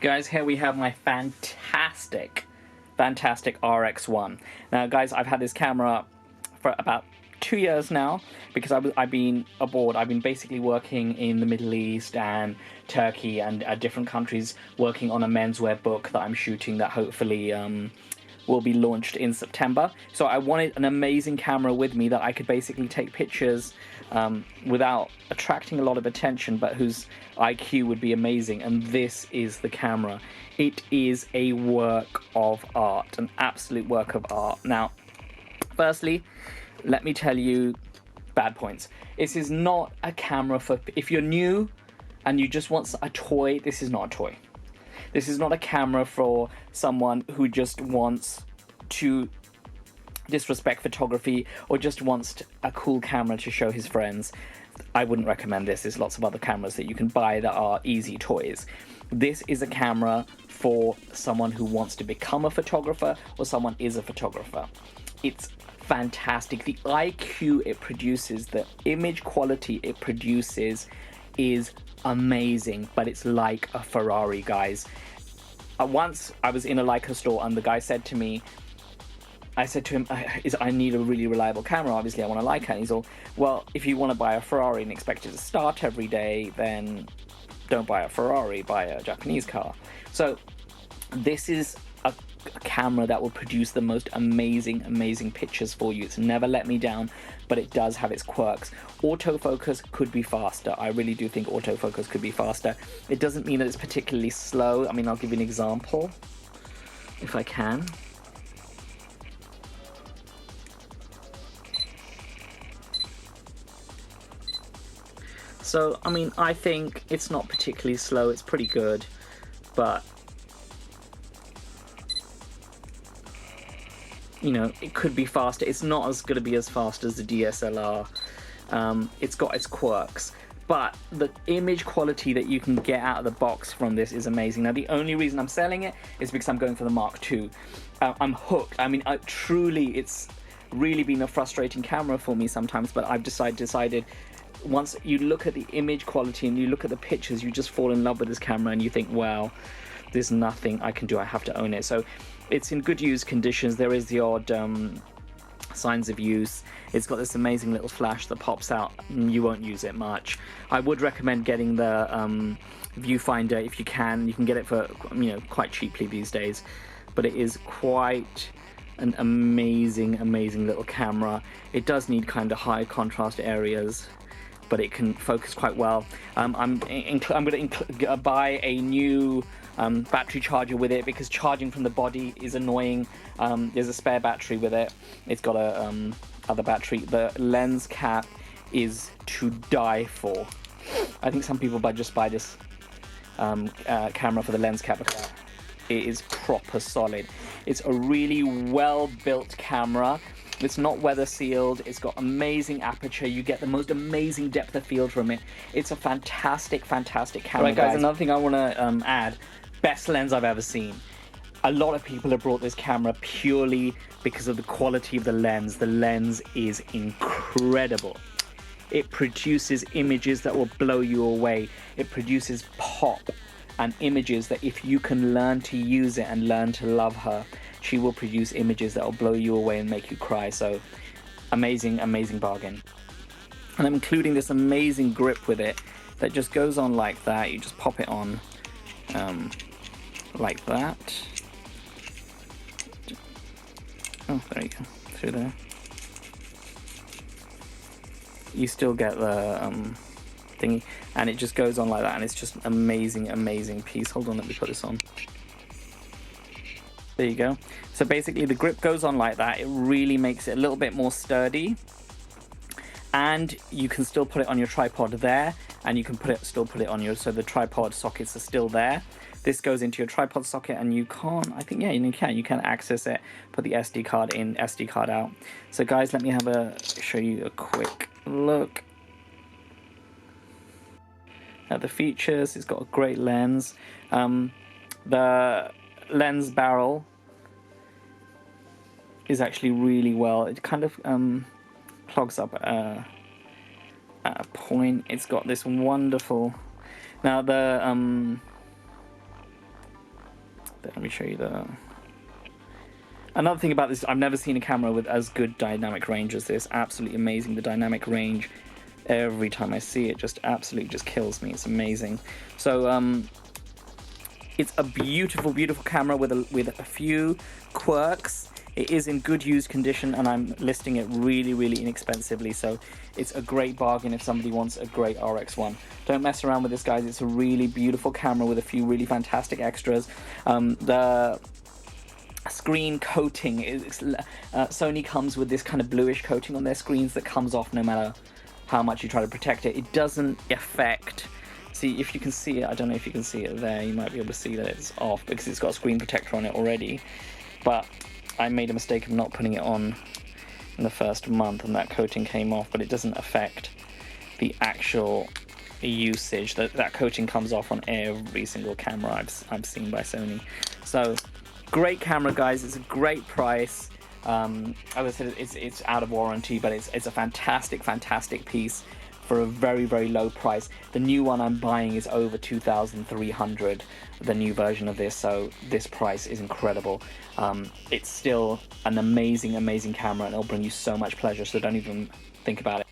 Guys, here we have my fantastic RX1. Now, guys, I've had this camera for about 2 years now because I've been abroad. I've been basically working in the Middle East and Turkey and different countries, working on a menswear book that I'm shooting that hopefully will be launched in September. So I wanted an amazing camera with me that I could basically take pictures without attracting a lot of attention, but whose IQ would be amazing. And this is the camera. It is a work of art, an absolute work of art. Now, firstly, let me tell you bad points. This is not a camera for, if you're new and you just want a toy, this is not a toy. This is not a camera for someone who just wants to disrespect photography or just wants a cool camera to show his friends. I wouldn't recommend this. There's lots of other cameras that you can buy that are easy toys. This is a camera for someone who wants to become a photographer or someone is a photographer. It's fantastic. The IQ it produces, the image quality it produces is amazing, but it's like a Ferrari, guys. Once I was in a Leica store and the guy said to me, I said to him, I need a really reliable camera, obviously I want a Leica. And he's all, well, if you want to buy a Ferrari and expect it to start every day, then don't buy a Ferrari, buy a Japanese car. So this is a camera that will produce the most amazing pictures for you. It's never let me down, but it does have its quirks. Autofocus could be faster. I really do think autofocus could be faster. It doesn't mean that it's particularly slow. I mean, I'll give you an example if I can. So, I mean, I think it's not particularly slow. It's pretty good, but you know, it could be faster. It's not as going to be as fast as the DSLR. It's got its quirks, but the image quality that you can get out of the box from this is amazing. Now, the only reason I'm selling it is because I'm going for the Mark II. I'm hooked. I mean, truly, it's really been a frustrating camera for me sometimes, but I've decided once you look at the image quality and you look at the pictures, you just fall in love with this camera and you think, wow, there's nothing I can do. I have to own it. So it's in good use conditions. There is the odd signs of use. It's got this amazing little flash that pops out. You won't use it much. I would recommend getting the viewfinder if you can. You can get it for, you know, quite cheaply these days, but it is quite an amazing little camera. It does need kind of high contrast areas, but it can focus quite well. I'm going to buy a new battery charger with it because charging from the body is annoying. There's a spare battery with it. It's got a other battery. The lens cap is to die for. I think some people just buy this camera for the lens cap. It is proper solid. It's a really well-built camera. It's not weather sealed. It's got amazing aperture. You get the most amazing depth of field from it. It's a fantastic camera. Right, guys, another thing I want to add, best lens I've ever seen. A lot of people have brought this camera purely because of the quality of the lens. The lens is incredible. It produces images that will blow you away. It produces pop and images that if you can learn to use it and learn to love her, she will produce images that will blow you away and make you cry. So amazing bargain. And I'm including this amazing grip with it that just goes on like that. You just pop it on like that. Oh, there you go, through there. You still get the thingy, and it just goes on like that, and it's just an amazing piece. Hold on, let me put this on. There you go. So basically the grip goes on like that. It really makes it a little bit more sturdy, and you can still put it on your tripod there, and you can still put it on your, so the tripod sockets are still there. This goes into your tripod socket, and you can't, I think, yeah, you can access it, put the SD card in, SD card out. So guys, let me show you a quick look at the features. It's got a great lens. The lens barrel is actually really well. It kind of clogs up at a point. It's got this wonderful. Now the Let me show you the... Another thing about this, I've never seen a camera with as good dynamic range as this. Absolutely amazing. The dynamic range, every time I see it, just absolutely just kills me. It's amazing. So it's a beautiful, beautiful camera with a few quirks. It is in good used condition, and I'm listing it really, really inexpensively. So it's a great bargain if somebody wants a great RX1. Don't mess around with this, guys. It's a really beautiful camera with a few really fantastic extras. The screen coating is Sony comes with this kind of bluish coating on their screens that comes off no matter how much you try to protect it. It doesn't affect... See, if you can see it, I don't know if you can see it there, you might be able to see that it's off because it's got a screen protector on it already. But I made a mistake of not putting it on in the first month and that coating came off, but it doesn't affect the actual usage. That coating comes off on every single camera I've seen by Sony. So great camera, guys. It's a great price. As I said, it's out of warranty, but it's a fantastic, fantastic piece for a very, very low price. The new one I'm buying is over 2,300, the new version of this, so this price is incredible. It's still an amazing, amazing camera, and it'll bring you so much pleasure, so don't even think about it.